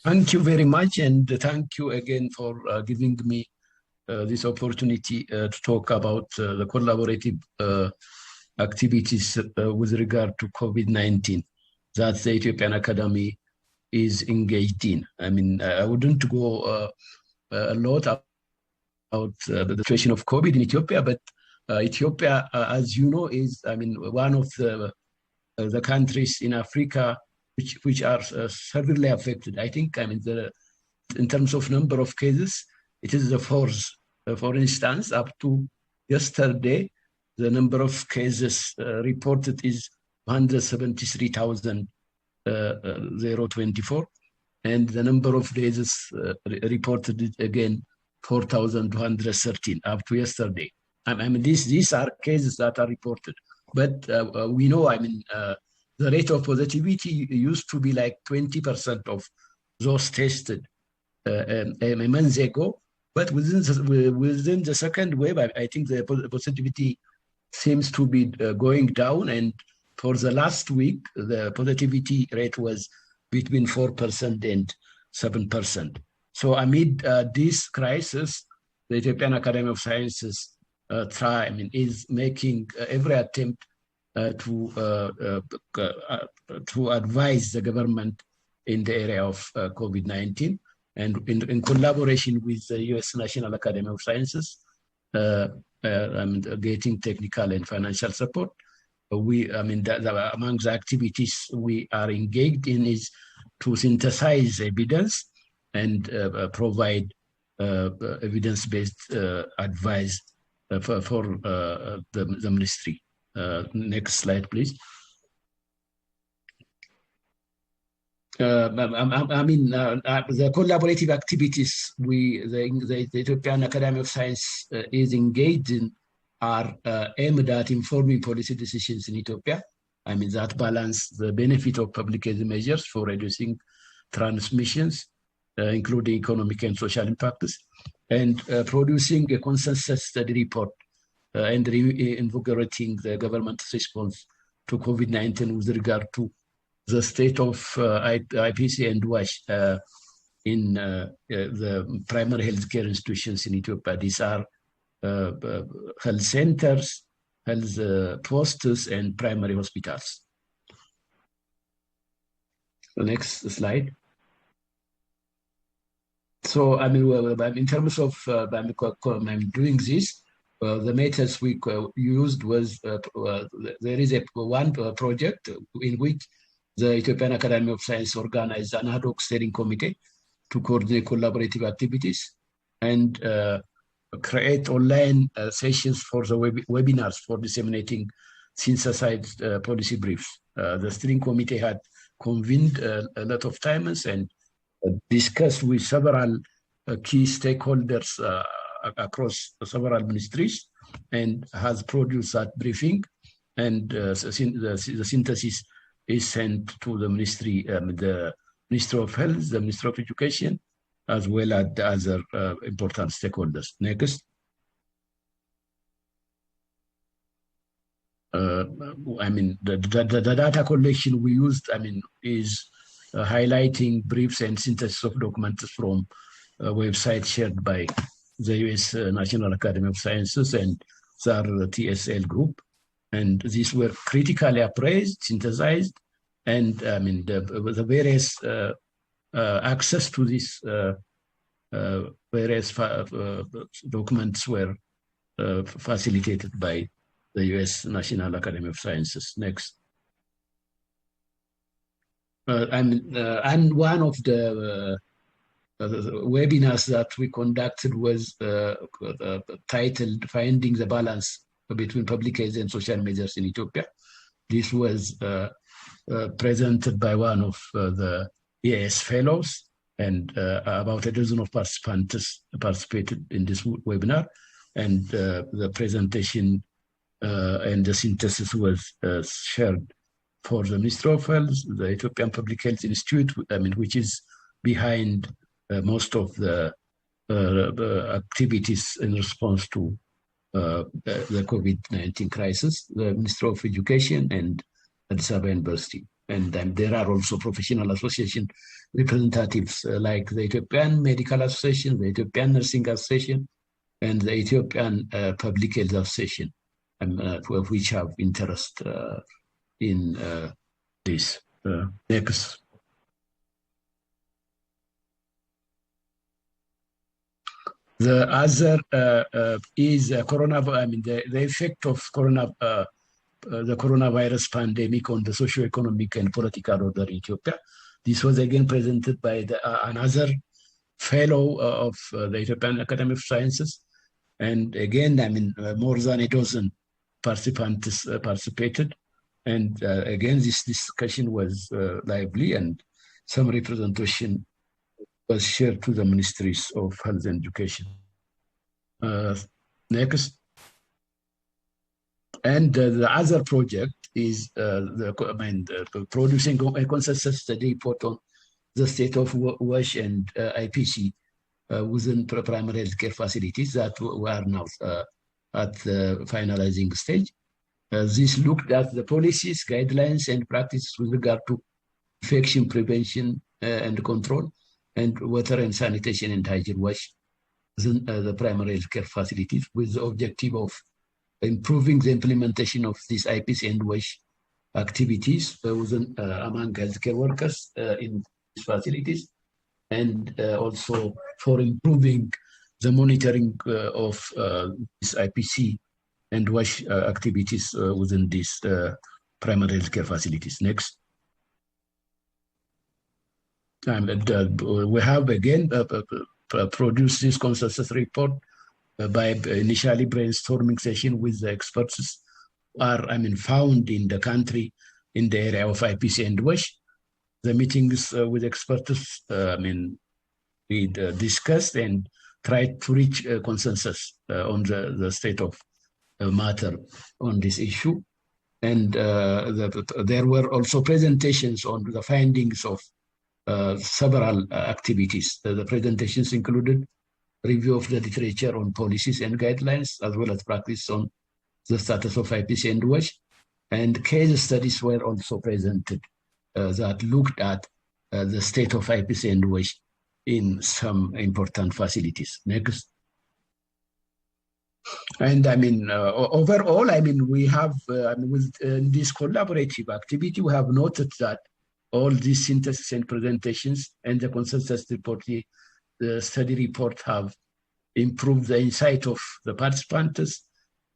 Thank you very much, and thank you again for giving me this opportunity to talk about the collaborative activities with regard to COVID-19 that the Ethiopian Academy is engaged in. I mean, I wouldn't go a lot about the situation of COVID in Ethiopia, but Ethiopia, as you know, is, I mean, one of the countries in Africa which are severely affected. I think, I mean, in terms of number of cases, it is the fourth. For instance, up to yesterday, the number of cases reported is 173,024, and the number of days reported is again 4,213 up to yesterday. I mean, these are cases that are reported, but we know, I mean, the rate of positivity used to be like 20% of those tested a month ago. But within the second wave, I think the positivity seems to be going down. And for the last week, the positivity rate was between 4% and 7%. So amid this crisis, the Ethiopian Academy of Sciences is making every attempt to advise the government in the area of COVID-19, and in collaboration with the US National Academy of Sciences, getting technical and financial support. Among the activities we are engaged in is to synthesize evidence and provide evidence-based advice for the ministry. Next slide, please. The collaborative activities the Ethiopian Academy of Science is engaged in are aimed at informing policy decisions in Ethiopia. I mean, that balance the benefit of public health measures for reducing transmissions, including economic and social impacts, and producing a consensus study report and invigorating the government's response to COVID-19 with regard to the state of IPC and WASH in the primary healthcare institutions in Ethiopia. These are health centers, health posts, and primary hospitals. The next slide. So, I mean, in terms of doing this, the methods we used was there is one project in which the Ethiopian Academy of Science organized an ad hoc steering committee to coordinate collaborative activities and create online sessions for the webinars for disseminating synthesized policy briefs. The steering committee had convened a lot of times and discussed with several key stakeholders across several ministries, and has produced that briefing, and the synthesis is sent to the ministry, the Ministry of Health, the Ministry of Education, as well as the other important stakeholders. Next. The data collection we used, is highlighting briefs and synthesis of documents from a website shared by the US National Academy of Sciences and their TSL group. And these were critically appraised, synthesized, and the various access to these various documents were facilitated by the US National Academy of Sciences. Next. And one of the webinars that we conducted was titled Finding the Balance Between Public Health and Social Measures in Ethiopia. This was presented by one of the EAS Fellows, and about a dozen of participants participated in this webinar, and the presentation and the synthesis was shared for the Ministry of Health, the Ethiopian Public Health Institute, which is behind most of the activities in response to the COVID-19 crisis, the Ministry of Education, and Addis Ababa University. And there are also professional association representatives like the Ethiopian Medical Association, the Ethiopian Nursing Association, and the Ethiopian Public Health Association, which have interest in this. Next. The other is the effect of the coronavirus pandemic on the socio-economic and political order in Ethiopia. This was again presented by another fellow of the Ethiopian Academy of Sciences. And again, more than a dozen participants participated. And again, this discussion was lively, and some representation was shared to the Ministries of Health and Education. Next. And the other project is producing a consensus study report on the state of WASH and IPC within primary healthcare facilities that we are now at the finalizing stage. This looked at the policies, guidelines, and practices with regard to infection prevention and control, and water and sanitation and hygiene WASH within the primary healthcare facilities, with the objective of improving the implementation of these IPC and WASH activities within, among healthcare workers in these facilities, and also for improving the monitoring of this IPC and WASH activities within these primary healthcare facilities. Next. We have again produced this consensus report by initially brainstorming session with the experts who are found in the country in the area of IPC and WASH. The meetings with experts, we discussed and tried to reach a consensus on the state of matter on this issue. And there were also presentations on the findings of several activities. The presentations included review of the literature on policies and guidelines, as well as practice on the status of IPC and WASH. And case studies were also presented that looked at the state of IPC and WASH in some important facilities. Next. And overall, we have, with this collaborative activity, we have noted that all these synthesis and presentations and the consensus report, the study report, have improved the insight of the participants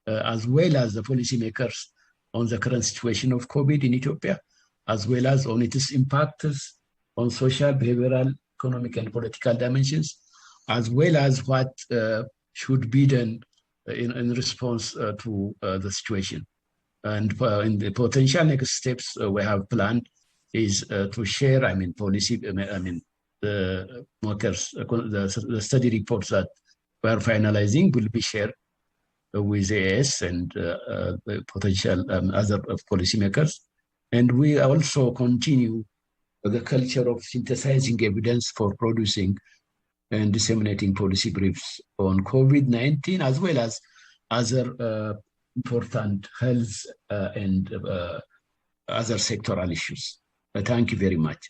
as well as the policymakers on the current situation of COVID in Ethiopia, as well as on its impacts on social, behavioral, economic, and political dimensions, as well as what should be done in response to the situation. And in the potential next steps we have planned is to share, policy, the markers, the study reports that we are finalizing will be shared with EAS and potential other policymakers. And we also continue the culture of synthesizing evidence for producing and disseminating policy briefs on COVID-19, as well as other important health and other sectoral issues. Thank you very much.